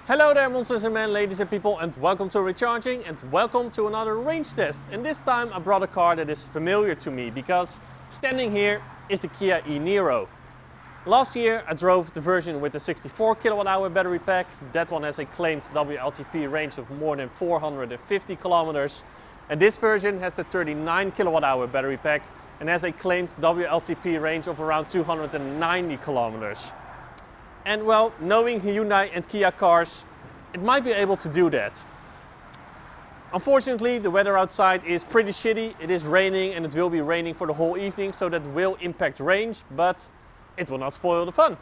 Hello there monsters and men, ladies and people, and welcome to Recharging and welcome to another range test. And this time I brought a car that is familiar to me because standing here is the Kia e-Niro. Last year I drove the version with the 64 kWh battery pack. That one has a claimed WLTP range of more than 450 kilometers. And this version has the 39 kWh battery pack and has a claimed WLTP range of around 290 kilometers. And well, knowing Hyundai and Kia cars, it might be able to do that. Unfortunately, the weather outside is pretty shitty. It is raining and it will be raining for the whole evening, so that will impact range, but it will not spoil the fun.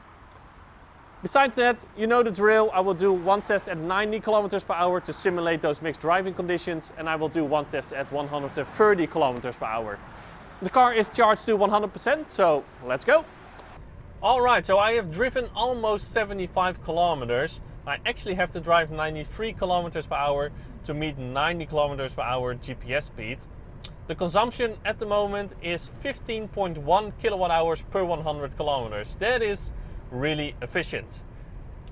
Besides that, you know the drill. I will do one test at 90 kilometers per hour to simulate those mixed driving conditions, and I will do one test at 130 kilometers per hour. The car is charged to 100%, so let's go. Alright, so I have driven almost 75 kilometers. I actually have to drive 93 kilometers per hour to meet 90 kilometers per hour GPS speed. The consumption at the moment is 15.1 kilowatt hours per 100 kilometers. That is really efficient.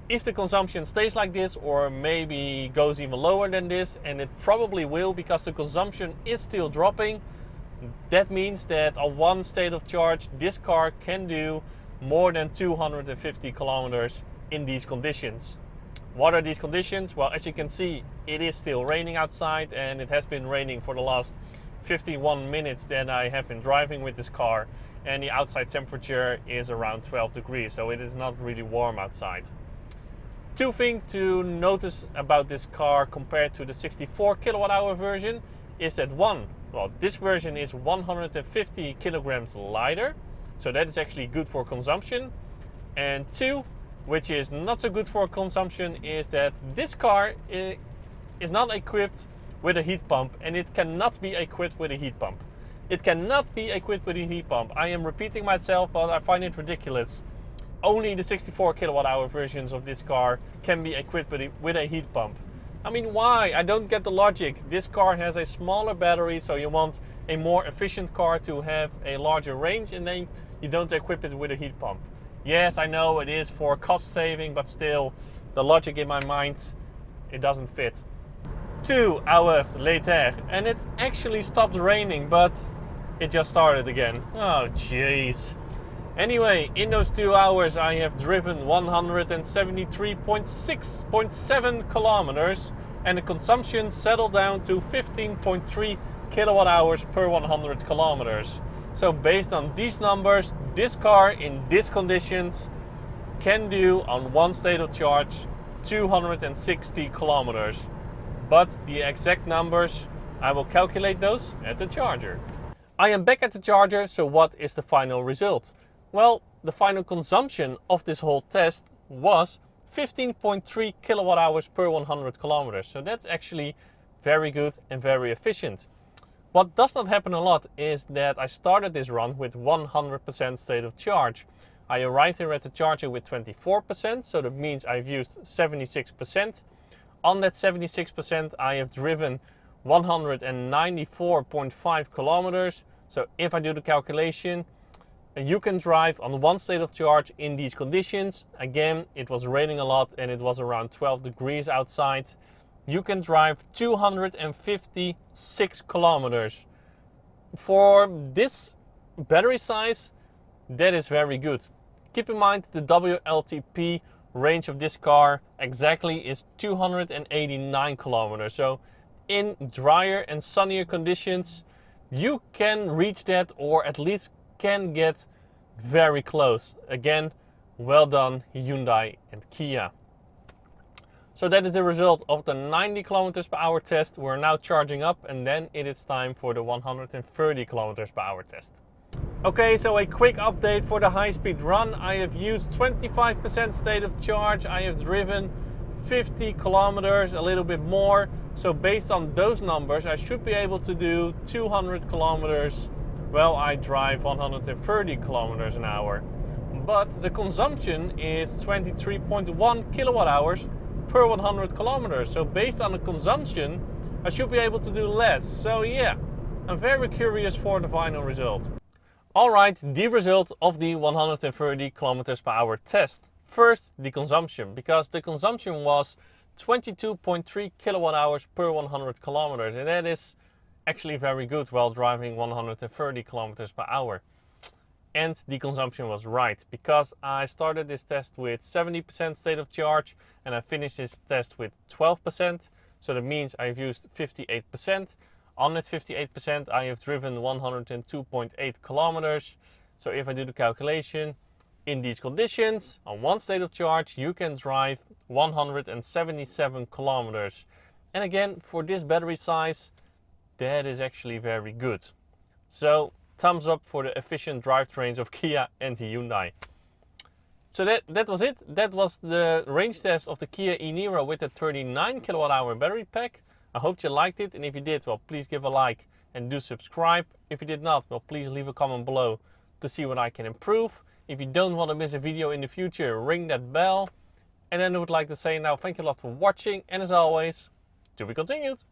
If the consumption stays like this or maybe goes even lower than this, and it probably will because the consumption is still dropping, that means that on one state of charge this car can do more than 250 kilometers in these conditions. What are these conditions? Well, as you can see, it is still raining outside, and it has been raining for the last 51 minutes that I have been driving with this car, and the outside temperature is around 12 degrees, so it is not really warm outside. Two things to notice about this car compared to the 64 kilowatt hour version is that one, well, this version is 150 kilograms lighter, so that is actually good for consumption. And two, which is not so good for consumption, is that this car is not equipped with a heat pump, and it cannot be equipped with a heat pump. It cannot be equipped with a heat pump. I am repeating myself, but I find it ridiculous. Only the 64 kilowatt hour versions of this car can be equipped with a heat pump. I mean, why? I don't get the logic. This car has a smaller battery, so you want a more efficient car to have a larger range, and then you don't equip it with a heat pump. Yes, I know it is for cost saving, but still, the logic in my mind, it doesn't fit. 2 hours later, and it actually stopped raining, but it just started again. Oh jeez. Anyway, in those 2 hours I have driven 173.7 kilometers, and the consumption settled down to 15.3 kilowatt hours per 100 kilometers. So based on these numbers, this car in these conditions can do on one state of charge 260 kilometers. But the exact numbers, I will calculate those at the charger. I am back at the charger, so what is the final result? Well, the final consumption of this whole test was 15.3 kilowatt hours per 100 kilometers. So that's actually very good and very efficient. What does not happen a lot is that I started this run with 100% state of charge. I arrived here at the charger with 24%, so that means I've used 76%. On that 76%, I have driven 194.5 kilometers. So if I do the calculation, you can drive on one state of charge in these conditions. Again, it was raining a lot and it was around 12 degrees outside. You can drive 256 kilometers. For this battery size, that is very good. Keep in mind the WLTP range of this car exactly is 289 kilometers. So in drier and sunnier conditions, you can reach that, or at least can get very close. Again, well done Hyundai and Kia. So that is the result of the 90 kilometers per hour test. We're now charging up, and then it is time for the 130 kilometers per hour test. Okay, so a quick update for the high-speed run. I have used 25% state of charge. I have driven 50 kilometers, a little bit more. So based on those numbers, I should be able to do 200 kilometers. Well, I drive 130 kilometers an hour. But the consumption is 23.1 kilowatt hours per 100 kilometers. So based on the consumption, I should be able to do less. So yeah, I'm very curious for the final result. Alright, the result of the 130 kilometers per hour test. First, the consumption, because the consumption was 22.3 kilowatt hours per 100 kilometers, and that is actually very good while driving 130 kilometers per hour. And the consumption was right, because I started this test with 70% state of charge and I finished this test with 12%. So that means I've used 58%. On that 58%, I have driven 102.8 kilometers. So if I do the calculation, in these conditions, on one state of charge, you can drive 177 kilometers. And again, for this battery size, that is actually very good. So thumbs up for the efficient drivetrains of Kia and Hyundai. So that was it. That was the range test of the Kia e-Niro with the 39 kilowatt hour battery pack. I hope you liked it, and if you did, well, please give a like and do subscribe. If you did not, well, please leave a comment below to see what I can improve. If you don't want to miss a video in the future, ring that bell. And then I would like to say now, thank you a lot for watching, and as always, to be continued.